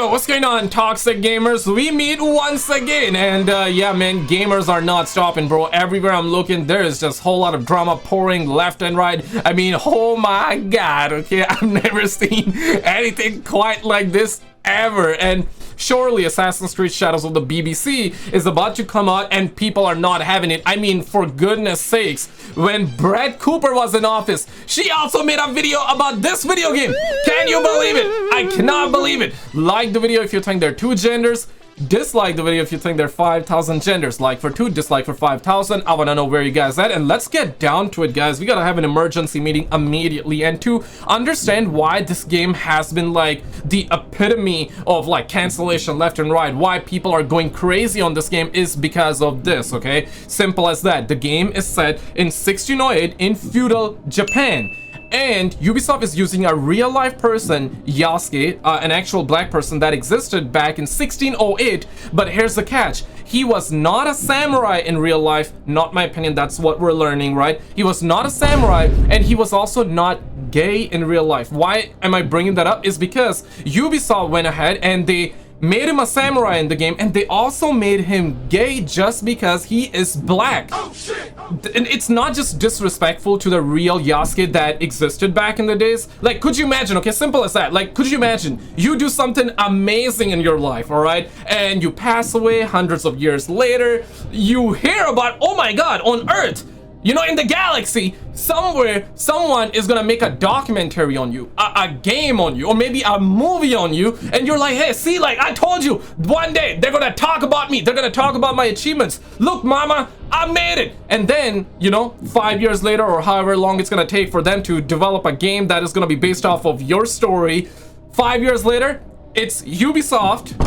So what's going on, toxic gamers? We meet once again, and yeah man, gamers are not stopping, bro. Everywhere I'm looking, there is just a whole lot of drama pouring left and right. I mean, oh my god, okay, I've never seen anything quite like this ever. And surely Assassin's Creed Shadows of the BBC is about to come out and people are not having it. I mean, for goodness sakes, when Brett Cooper was in office, she also made a video about this video game. Can you believe it? I cannot believe it. Like the video if you think there are two genders. Dislike the video if you think there are 5,000 genders. Like for 2, dislike for 5,000. I want to know where you guys at, and let's get down to it, guys. We gotta have an emergency meeting immediately, and to understand why this game has been like the epitome of like cancellation left and right, why people are going crazy on this game, is because of this, okay? Simple as that. The game is set in 1608 in feudal Japan. And Ubisoft is using a real-life person, Yasuke, an actual black person that existed back in 1608. But here's the catch. He was not a samurai in real life. Not my opinion, that's what we're learning, right? He was not a samurai, and he was also not gay in real life. Why am I bringing that up? Is because Ubisoft went ahead and they made him a samurai in the game, and they also made him gay just because he is black. Oh, shit. And it's not just disrespectful to the real Yasuke that existed back in the days. Like, could you imagine, okay, simple as that, like, could you imagine you do something amazing in your life, all right, and you pass away hundreds of years later, you hear about, oh my god, on Earth, you know, in the galaxy, somewhere, someone is gonna make a documentary on you, a game on you, or maybe a movie on you, and you're like, hey, see, like, I told you, one day, they're gonna talk about me, they're gonna talk about my achievements. Look, mama, I made it. And then, you know, 5 years later, or however long it's gonna take for them to develop a game that is gonna be based off of your story, 5 years later, it's Ubisoft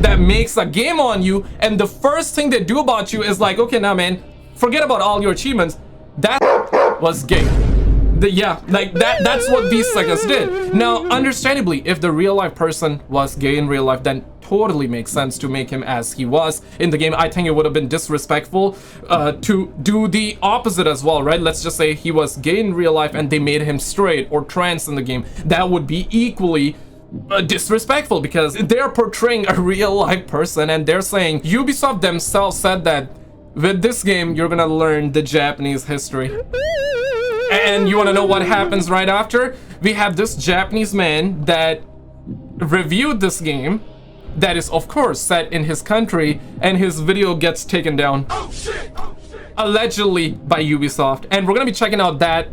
that makes a game on you, and the first thing they do about you is like, okay, now, man, forget about all your achievements. That was gay. Yeah, like that's what these suckers did. Now, understandably, if the real life person was gay in real life, then totally makes sense to make him as he was in the game. I think it would have been disrespectful to do the opposite as well, right? Let's just say he was gay in real life and they made him straight or trans in the game. That would be equally disrespectful, because they're portraying a real life person, and they're saying, Ubisoft themselves said that with this game, you're gonna learn the Japanese history. And you wanna know what happens right after? We have this Japanese man that reviewed this game, that is, of course, set in his country, and his video gets taken down. Oh, shit. Oh, shit. Allegedly by Ubisoft. And we're gonna be checking out that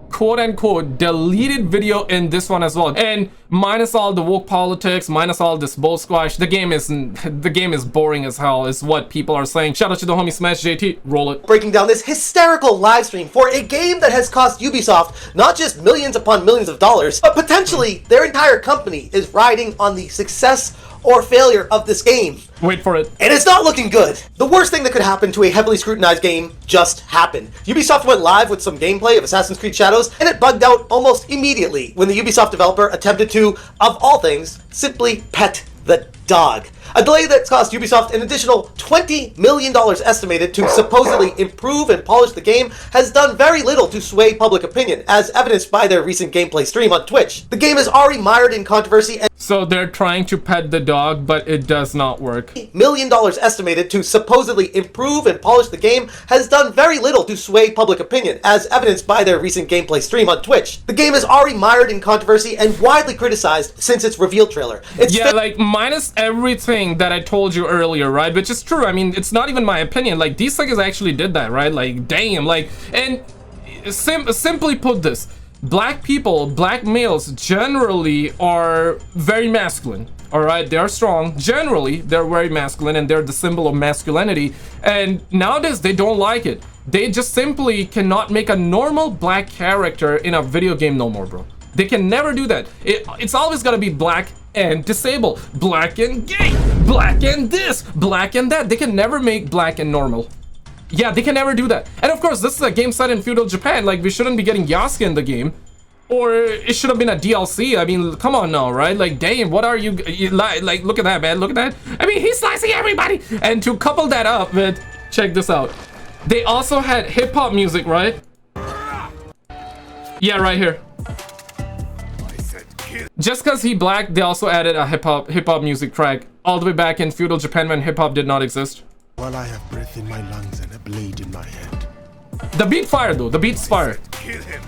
quote-unquote deleted video in this one as well. And minus all the woke politics, minus all this bull squash, the game is boring as hell, is what people are saying. Shout out to the homie Smash JT. Roll it. Breaking down this hysterical live stream for a game that has cost Ubisoft not just millions upon millions of dollars, but potentially their entire company is riding on the success or failure of this game. Wait for it. And it's not looking good. The worst thing that could happen to a heavily scrutinized game just happened. Ubisoft went live with some gameplay of Assassin's Creed Shadows, and it bugged out almost immediately when the Ubisoft developer attempted to, of all things, simply pet the dog. A delay that's cost Ubisoft an additional $20 million estimated to supposedly improve and polish the game has done very little to sway public opinion, as evidenced by their recent gameplay stream on Twitch. The game is already mired in controversy, and so they're trying to pet the dog, but it does not work. $1 million estimated to supposedly improve and polish the game has done very little to sway public opinion, as evidenced by their recent gameplay stream on Twitch. The game is already mired in controversy and widely criticized since its reveal trailer. Yeah, like, minus everything that I told you earlier, right? Which is true. I mean, it's not even my opinion. Like, these suckers actually did that, right? Like, damn. Like, and simply put this, black people, black males generally are very masculine, all right? They are strong. Generally, they're very masculine, and they're the symbol of masculinity. And nowadays, they don't like it. They just simply cannot make a normal black character in a video game no more, bro. They can never do that. It's always gotta be black and disabled, black and gay, black and this, black and that. They can never make black and normal. Yeah, they can never do that. And of course, this is a game set in feudal Japan. Like, we shouldn't be getting Yasuke in the game, or it should have been a DLC. I mean, come on now, right? Like, damn, what are you like, look at that, man, look at that. I mean, he's slicing everybody. And to couple that up with, check this out, they also had hip-hop music, right? Yeah, right here. Just because he black, they also added a hip-hop music track all the way back in feudal Japan when hip-hop did not exist. While I have breath in my lungs and a blade in my head. The beat fire though, the beat's fire. Kill him.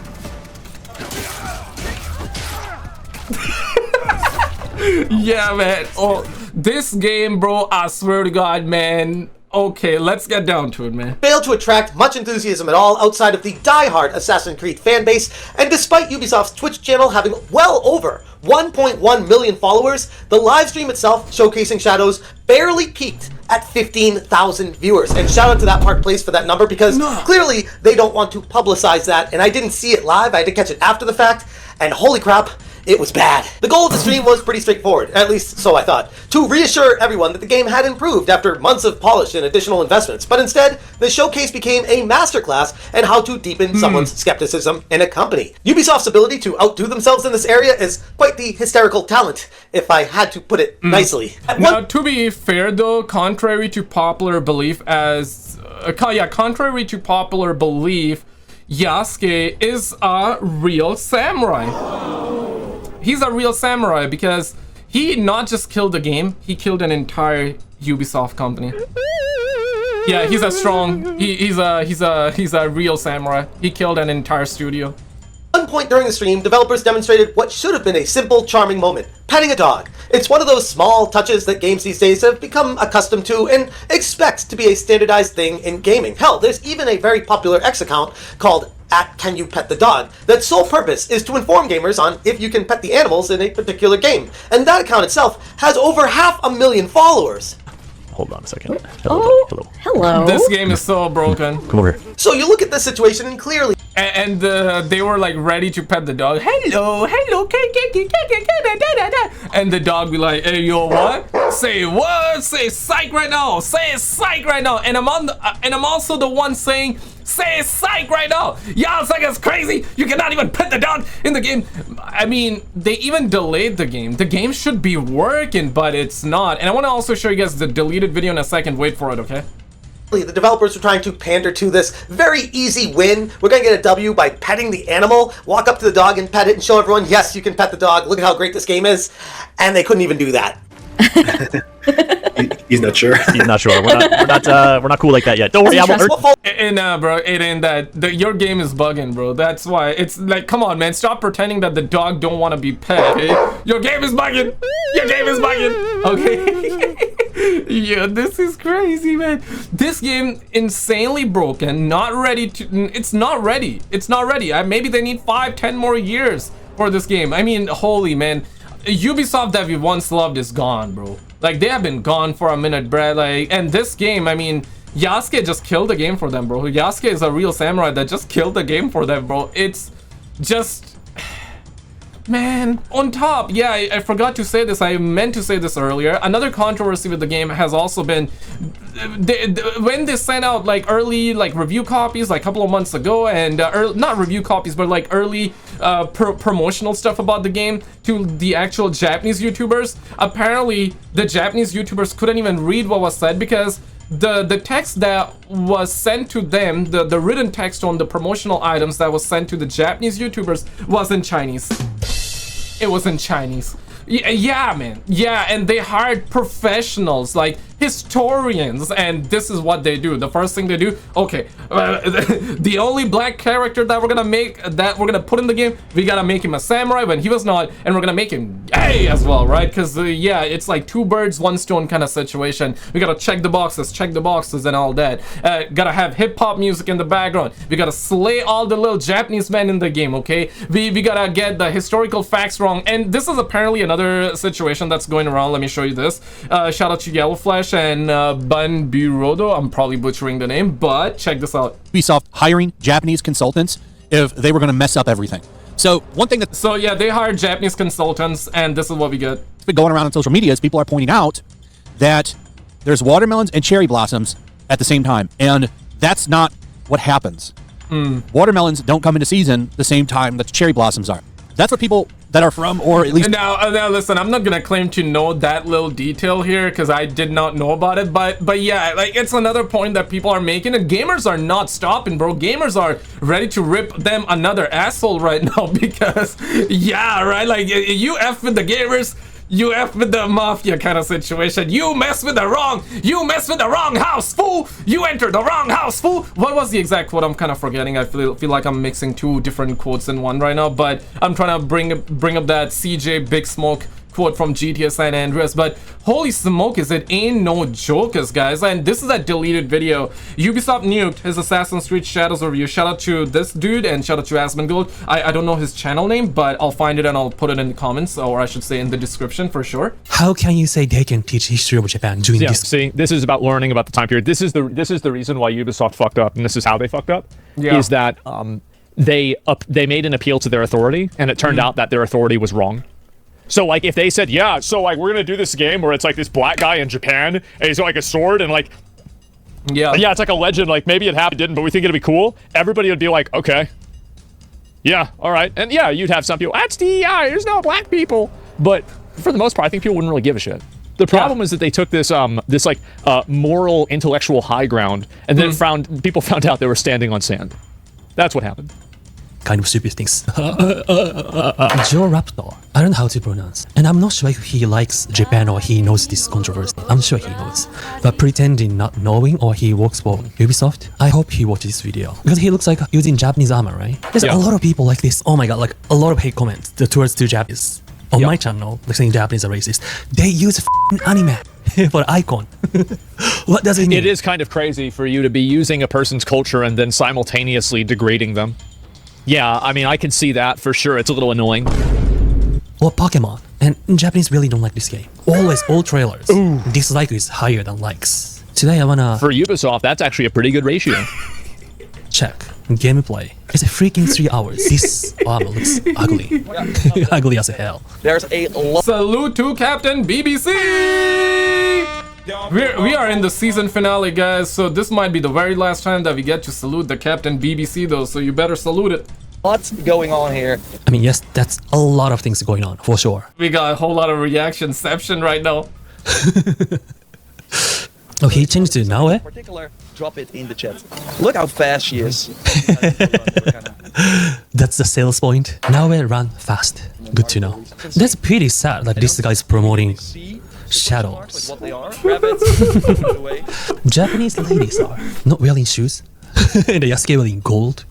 Yeah, man. Oh, this game, bro, I swear to God, man. Okay, let's get down to it, man. Failed to attract much enthusiasm at all outside of the die-hard Assassin's Creed fanbase, and despite Ubisoft's Twitch channel having well over 1.1 million followers, the live stream itself, showcasing Shadows, barely peaked at 15,000 viewers. And shout out to that Park Place for that number, because clearly they don't want to publicize that, and I didn't see it live, I had to catch it after the fact, and holy crap, it was bad. The goal of the stream was pretty straightforward, at least so I thought, to reassure everyone that the game had improved after months of polish and additional investments, but instead, the showcase became a masterclass in how to deepen someone's skepticism in a company. Ubisoft's ability to outdo themselves in this area is quite the hysterical talent, if I had to put it nicely. Now, to be fair though, contrary to popular belief contrary to popular belief, Yasuke is a real samurai. He's a real samurai because he not just killed the game, he killed an entire Ubisoft company. Yeah, he's a strong, he's a real samurai. He killed an entire studio. At one point during the stream, developers demonstrated what should have been a simple, charming moment: petting a dog. It's one of those small touches that games these days have become accustomed to and expect to be a standardized thing in gaming. Hell, there's even a very popular X account called @CanYouPetTheDog that's sole purpose is to inform gamers on if you can pet the animals in a particular game. And that account itself has over 500,000 followers. Hold on a second. Hello, Hello. This game is so broken. Come over here. So you look at this situation and clearly And they were like ready to pet the dog. Hello, and the dog be like, hey, yo, what? Say what? Say psych right now. Say psych right now. And I'm also the one saying, say psych right now. Y'all it's like it's crazy. You cannot even pet the dog in the game. I mean, they even delayed the game. The game should be working, but it's not. And I want to also show you guys the deleted video in a second. Wait for it, okay? the developers were trying to pander to this very easy win. We're going to get a W by petting the animal, walk up to the dog and pet it and show everyone, yes, you can pet the dog. Look at how great this game is. And they couldn't even do that. He's not sure. He's not sure. We're not cool like that yet. Don't worry, bro, Aiden, your game is bugging, bro. That's why it's like, come on, man, stop pretending that the dog don't want to be pet. Okay? Your game is bugging. Your game is bugging. Okay. Yeah, this is crazy, man. This game insanely broken. Not ready to. It's not ready. It's not ready. Maybe they need 5-10 more years for this game. I mean, holy man. Ubisoft that we once loved is gone, bro. Like, they have been gone for a minute, bro. Like, and this game, I mean, Yasuke just killed the game for them, bro. Yasuke is a real samurai that just killed the game for them, bro. It's just... Man, on top, yeah, I forgot to say this. I meant to say this earlier. Another controversy with the game has also been when they sent out like early like review copies like a couple of months ago, and not review copies but like early promotional stuff about the game to the actual Japanese YouTubers. Apparently the Japanese YouTubers couldn't even read what was said because the text that was sent to them, the written text on the promotional items that was sent to the Japanese YouTubers was in Chinese. It was in Chinese. Yeah, man. Yeah, and they hired professionals like historians, and this is what they do. The first thing they do, okay, the only black character that we're gonna put in the game, we gotta make him a samurai when he was not, and we're gonna make him gay as well, right? Because yeah, it's like two birds, one stone kind of situation. We gotta check the boxes and all that. Gotta have hip-hop music in the background. We gotta slay all the little Japanese men in the game, okay? We gotta get the historical facts wrong, and this is apparently another situation that's going around. Let me show you this. Shout out to Yellow Flash and Bun Burodo. I'm probably butchering the name, but check this out. Ubisoft hiring Japanese consultants if they were going to mess up everything. So one thing that's yeah, they hired Japanese consultants, and this is what we get. It's been going around on social media is people are pointing out that there's watermelons and cherry blossoms at the same time, and that's not what happens. Watermelons don't come into season the same time that cherry blossoms are. That's that are from, or at least now listen, I'm not gonna claim to know that little detail here because I did not know about it, but yeah, like it's another point that people are making, and gamers are not stopping, bro. Gamers are ready to rip them another asshole right now because yeah, right, like you F with the gamers, you F with the mafia kind of situation. You mess with the wrong house, fool. You enter the wrong house, fool. What was the exact quote? I'm kind of forgetting. I feel like I'm mixing two different quotes in one right now, but I'm trying to bring up that CJ Big Smoke quote from GTA San Andreas. But holy smoke, is it ain't no jokers, guys. And this is a deleted video. Ubisoft nuked his Assassin's Creed Shadows review. Shout out to this dude and shout out to Asmongold. I don't know his channel name, but I'll find it and I'll put it in the comments, or I should say in the description for sure. How can you say they can teach history of Japan doing this? See, this is about learning about the time period. This is the reason why Ubisoft fucked up, and this is how they fucked up. Yeah. Is that they made an appeal to their authority, and it turned out that their authority was wrong. So like if they said, yeah, so like we're gonna do this game where it's like this black guy in Japan and he's got like a sword and like yeah, it's like a legend, like maybe it happened, didn't, but we think it'd be cool, everybody would be like, okay, yeah, all right. And yeah, you'd have some people, that's DEI, there's no black people, but for the most part I think people wouldn't really give a shit. The problem is that they took this this like moral intellectual high ground and then people found out they were standing on sand. That's what happened. Kind of stupid things. Joe Raptor, I don't know how to pronounce, and I'm not sure if he likes Japan or he knows this controversy. I'm sure he knows, but pretending not knowing or he works for Ubisoft, I hope he watches this video because he looks like using Japanese armor, right? There's a lot of people like this. Oh my god, like a lot of hate comments towards the Japanese on my channel, like saying Japanese are racist. They use anime for icon. What does it mean? It is kind of crazy for you to be using a person's culture and then simultaneously degrading them. Yeah, I mean, I can see that for sure. It's a little annoying. Or Pokemon. And Japanese really don't like this game. Always, all trailers. Dislike is higher than likes. Today I wanna... For Ubisoft, that's actually a pretty good ratio. Check. Gameplay. It's a freaking 3 hours. This armor looks ugly. Ugly as hell. There's a lot. Salute to Captain BBC! We are in the season finale, guys, so this might be the very last time that we get to salute the Captain BBC, though, so you better salute it. What's going on here? I mean, yes, that's a lot of things going on, for sure. We got a whole lot of reactionception right now. Oh, he changed to now, eh? Particular, drop it in the chat. Look how fast she is. That's the sales point. Now we run fast. Good to know. That's pretty sad that this guy's promoting Shadows. What they are. Rabbits. Japanese ladies are not wearing shoes. And the Yasuke wearing gold.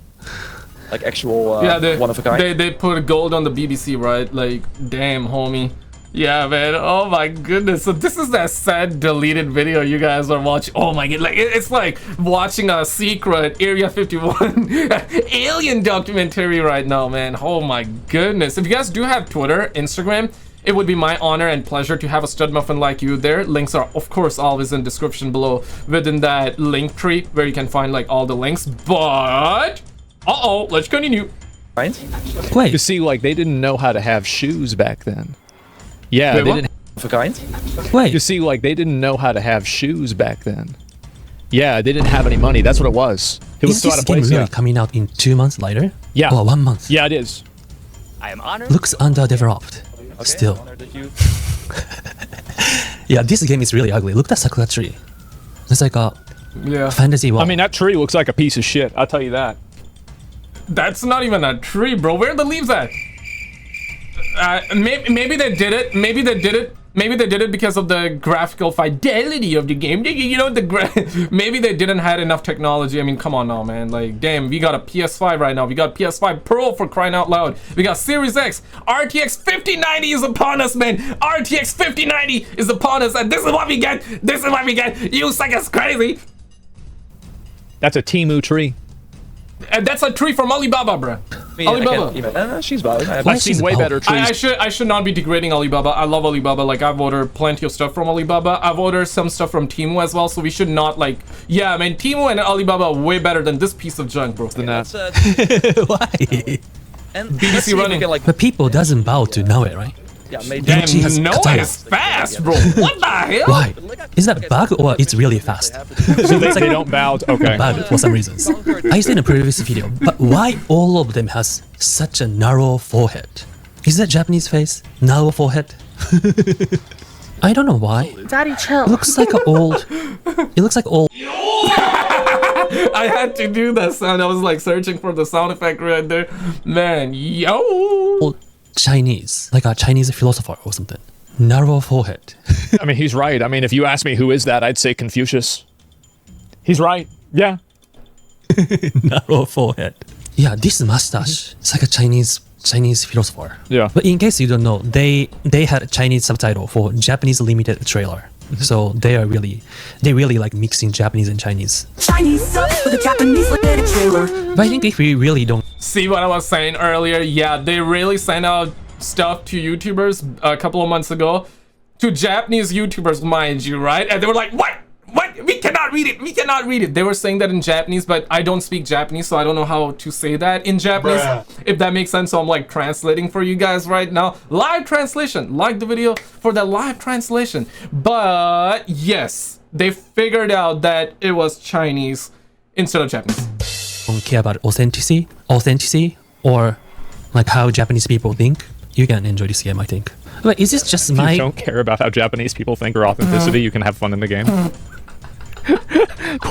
Like actual yeah, one of a kind. They put gold on the BBC, right? Like, damn, homie. Yeah, man. Oh my goodness. So this is that sad deleted video you guys are watching. Oh my god. Like it's like watching a secret Area 51 alien documentary right now, man. Oh my goodness. If you guys do have Twitter, Instagram, it would be my honor and pleasure to have a stud muffin like you there. Links are, of course, always in description below within that link tree where you can find like all the links. But let's continue. Right? Wait. You see, like they didn't know how to have shoes back then. Yeah, Wait, they what? didn't. Of a kind. Wait. You see, like they didn't know how to have shoes back then. Yeah, they didn't have any money. That's what it was. It was Is so out this of game place. really Yeah. coming out in 2 months later? Yeah. Or 1 month? Yeah, it is. I am honored. Looks underdeveloped. Okay, Still. honored that you- Yeah, this game is really ugly. Look at that sakura tree. It's like a Yeah. fantasy wall. I mean, that tree looks like a piece of shit. I'll tell you that. That's not even a tree, bro. Where are the leaves at? Maybe they did it. Maybe they did it. Maybe they did it because of the graphical fidelity of the game. You know, maybe they didn't have enough technology. I mean, come on now, man. Like, damn, we got a PS5 right now. We got PS5 Pro for crying out loud. We got Series X. RTX 5090 is upon us, man. RTX 5090 is upon us, and this is what we get. This is what we get. You suckers crazy. That's a Temu tree. And that's a tree from Alibaba, bruh. I mean, I Alibaba. can't even, she's valid. I have I've seen way better trees. I should not be degrading Alibaba. I love Alibaba. Like, I've ordered plenty of stuff from Alibaba. I've ordered some stuff from Temu as well, so we should not, like... Yeah, man, Temu and Alibaba are way better than this piece of junk, bro. Than that. Why? And BBC let's see if we running. can, like, But people doesn't bow to Naue, right? yeah, maybe. Damn, She has no, katana. it's fast, bro. What the hell? Why? Is that bug or it's really fast? They don't bow. Okay. Bug for some reasons. I said in a previous video, but why all of them has such a narrow forehead? Is that Japanese face? Narrow forehead? I don't know why. Daddy, chill. It looks like an old. It looks like old. I had to do that sound. I was like searching for the sound effect right there. Man, yo. Old Chinese, like a Chinese philosopher or something. Narrow forehead. I mean, he's right. I mean, if you ask me who is that, I'd say Confucius. He's right. Yeah. Narrow forehead. Yeah, this mustache. It's like a Chinese philosopher. Yeah. But in case you don't know, they had a Chinese subtitle for Japanese limited trailer. So they really like mixing Japanese and Chinese. Chinese subs for the Japanese limited trailer. But I think if we really don't See what I was saying earlier? Yeah, they really sent out stuff to YouTubers a couple of months ago. To Japanese YouTubers, mind you, right? And they were like, what? We cannot read it. We cannot read it. They were saying that in Japanese, but I don't speak Japanese, so I don't know how to say that in Japanese. If that makes sense. So I'm like translating for you guys right now. Live translation. Like the video for the live translation. But yes, they figured out that it was Chinese instead of Japanese. don't care about authenticity, or like how Japanese people think, you can enjoy this game, I think. But is this just If my... you don't care about how Japanese people think or authenticity, you can have fun in the game.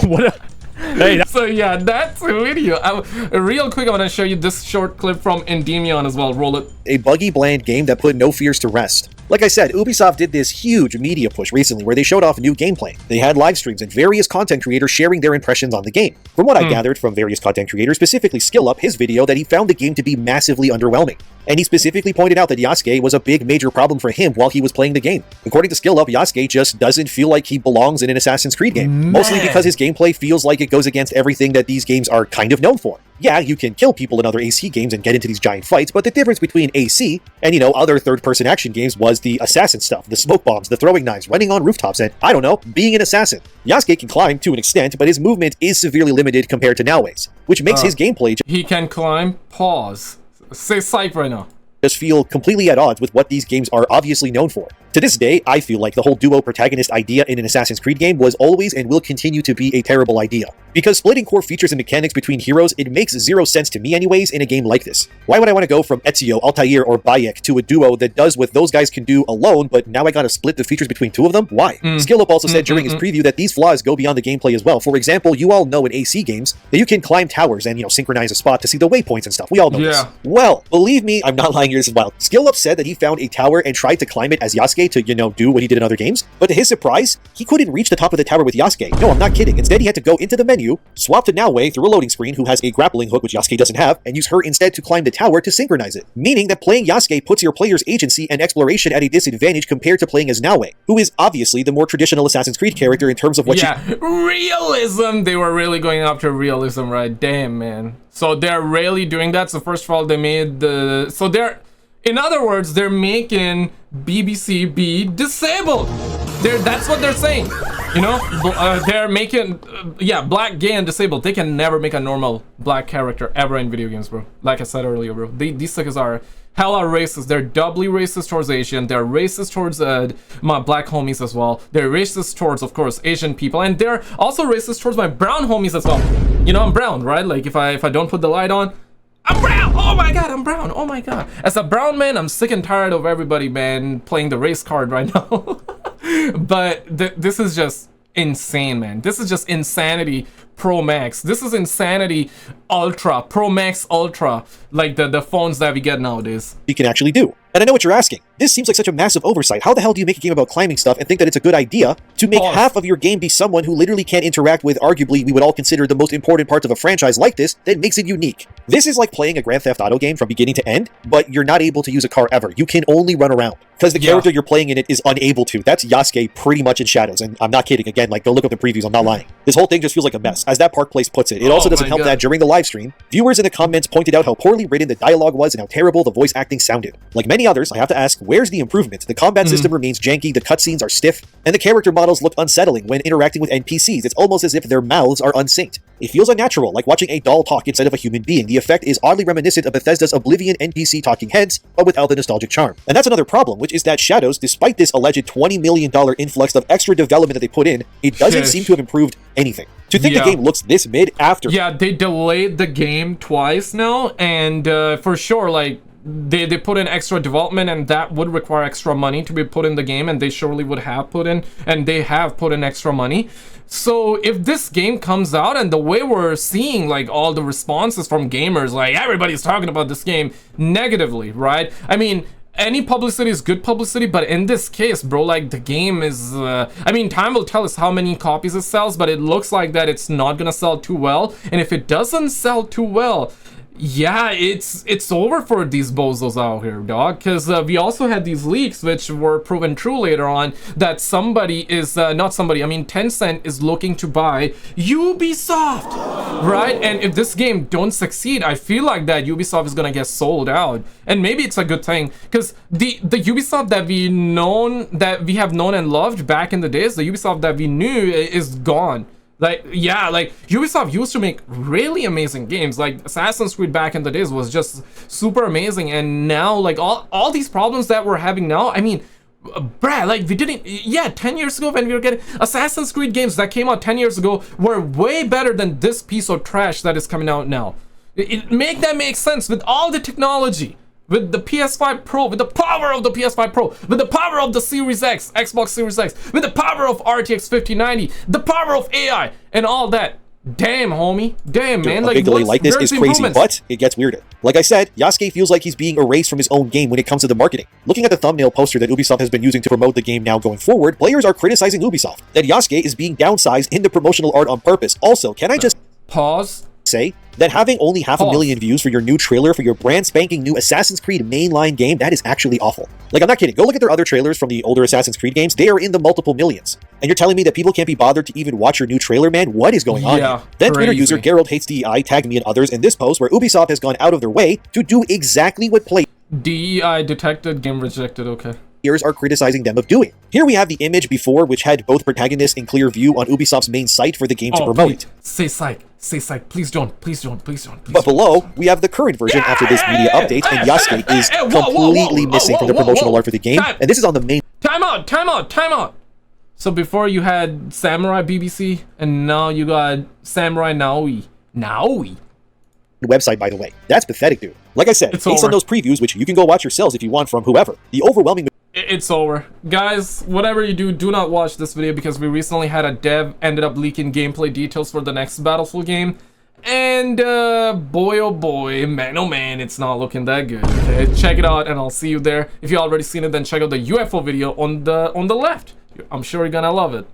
What a... Hey, So yeah, that's a video. Real quick, I want to show you this short clip from Endymion as well. Roll it. A buggy, bland game that put no fears to rest. Like I said, Ubisoft did this huge media push recently where they showed off new gameplay. They had live streams and various content creators sharing their impressions on the game. From what I gathered from various content creators, specifically SkillUp, his video that he found the game to be massively underwhelming. And he specifically pointed out that Yasuke was a big major problem for him while he was playing the game. According to SkillUp, Yasuke just doesn't feel like he belongs in an Assassin's Creed game. Mostly because his gameplay feels like it goes against everything that these games are kind of known for. Yeah, you can kill people in other AC games and get into these giant fights, but the difference between AC and, other third-person action games was the assassin stuff, the smoke bombs, the throwing knives, running on rooftops, and, I don't know, being an assassin. Yasuke can climb to an extent, but his movement is severely limited compared to Naoe's, which makes his gameplay He can climb. Pause. Say psych right now. just feel completely at odds with what these games are obviously known for. To this day, I feel like the whole duo protagonist idea in an Assassin's Creed game was always and will continue to be a terrible idea. Because splitting core features and mechanics between heroes, it makes zero sense to me anyways in a game like this. Why would I want to go from Ezio, Altair, or Bayek to a duo that does what those guys can do alone, but now I gotta split the features between two of them? Why? SkillUp also said during his preview that these flaws go beyond the gameplay as well. For example, you all know in AC games that you can climb towers and, synchronize a spot to see the waypoints and stuff. We all know this. Well, believe me, I'm not lying here, this is wild. SkillUp said that he found a tower and tried to climb it as Yasuke to, do what he did in other games, but to his surprise, he couldn't reach the top of the tower with Yasuke. No, I'm not kidding. Instead, he had to go into the menu, swap to Naoe through a loading screen who has a grappling hook which Yasuke doesn't have, and use her instead to climb the tower to synchronize it. Meaning that playing Yasuke puts your player's agency and exploration at a disadvantage compared to playing as Naoe, who is obviously the more traditional Assassin's Creed character in terms of what realism. They were really going after realism, right? Damn, man. So they're really doing that. So first of all, they made in other words, they're making BBC be disabled. That's what they're saying. They're making, black, gay, and disabled. They can never make a normal black character ever in video games, bro. Like I said earlier, bro. These suckers are hella racist. They're doubly racist towards Asian. They're racist towards my black homies as well. They're racist towards, of course, Asian people. And they're also racist towards my brown homies as well. I'm brown, right? Like, if I don't put the light on, I'm brown! Oh my god, I'm brown! Oh my god. As a brown man, I'm sick and tired of everybody, man, playing the race card right now. But this is just insane, man. This is just insanity Pro Max. This is insanity Ultra, Pro Max Ultra, like the phones that we get nowadays. he can actually do. And I know what you're asking. This seems like such a massive oversight. How the hell do you make a game about climbing stuff and think that it's a good idea to make half of your game be someone who literally can't interact with arguably we would all consider the most important parts of a franchise like this that makes it unique? This is like playing a Grand Theft Auto game from beginning to end, but you're not able to use a car ever. You can only run around because the character you're playing in it is unable to. That's Yasuke pretty much in Shadows, and I'm not kidding. Again, like, go look up the previews, I'm not lying. This whole thing just feels like a mess, as that Park Place puts it. It also doesn't help that during the live stream, viewers in the comments pointed out how poorly written the dialogue was and how terrible the voice acting sounded. Like many others, I have to ask, where's the improvement? The combat system remains janky, the cutscenes are stiff, and the character models look unsettling when interacting with NPCs. It's almost as if their mouths are unsynced. It feels unnatural, like watching a doll talk instead of a human being. The effect is oddly reminiscent of Bethesda's Oblivion NPC talking heads, but without the nostalgic charm. And that's another problem, which is that Shadows, despite this alleged $20 million influx of extra development that they put in, it doesn't seem to have improved anything. To think the game looks this mid after... Yeah, they delayed the game twice now, and for sure, like, they put in extra development, and that would require extra money to be put in the game, and they surely would have put in, and they have put in extra money. So if this game comes out, and the way we're seeing like all the responses from gamers, like everybody's talking about this game negatively, right? I mean, any publicity is good publicity, but in this case, bro, like the game is I mean, time will tell us how many copies it sells, but it looks like that it's not gonna sell too well. And if it doesn't sell too well, yeah, it's over for these bozos out here, dog. Because we also had these leaks, which were proven true later on, that somebody is not somebody, I mean Tencent is looking to buy Ubisoft, right? And if this game don't succeed, I feel like that Ubisoft is gonna get sold out. And maybe it's a good thing, because the Ubisoft that we have known and loved back in the days, the Ubisoft that we knew is gone. Like, yeah, like Ubisoft used to make really amazing games. Like Assassin's Creed back in the days was just super amazing, and now like all these problems that we're having now, I mean, bruh, like we didn't, yeah, 10 years ago when we were getting Assassin's Creed games that came out 10 years ago were way better than this piece of trash that is coming out now. Make that make sense with all the technology. With the PS5 Pro, with the power of the PS5 Pro, with the power of the Series X, Xbox Series X, with the power of RTX 5090, the power of AI, and all that. Damn, homie. Damn, man. A big delay like this is crazy, but it gets weirder. Like I said, Yasuke feels like he's being erased from his own game when it comes to the marketing. Looking at the thumbnail poster that Ubisoft has been using to promote the game now going forward, players are criticizing Ubisoft, that Yasuke is being downsized in the promotional art on purpose. Also, can I just pause? Say that having only 500,000 views for your new trailer for your brand spanking new Assassin's Creed mainline game, that is actually awful. Like, I'm not kidding. Go look at their other trailers from the older Assassin's Creed games. They are in the multiple millions. And you're telling me that people can't be bothered to even watch your new trailer, man? What is going on here? Then Twitter user Gerald Hates DEI tagged me and others in this post where Ubisoft has gone out of their way to do exactly what DEI detected, game rejected, okay. Players are criticizing them of doing. Here we have the image before, which had both protagonists in clear view on Ubisoft's main site for the game to promote. Please. Say psych, please don't, please don't. But below, we have the current version after this media update, and Yasuke is completely missing from the promotional art for the game, and this is on the main... Time out! So before you had Samurai BBC, and now you got Samurai Naoi. Website, by the way. That's pathetic, dude. Like I said, based on those previews, which you can go watch yourselves if you want from whoever, the overwhelming... It's over. Guys, whatever you do not watch this video, because we recently had a dev ended up leaking gameplay details for the next Battlefield game. And boy oh boy, man oh man, it's not looking that good. Okay, check it out and I'll see you there. If you already seen it, then check out the UFO video on the left. I'm sure you're gonna love it.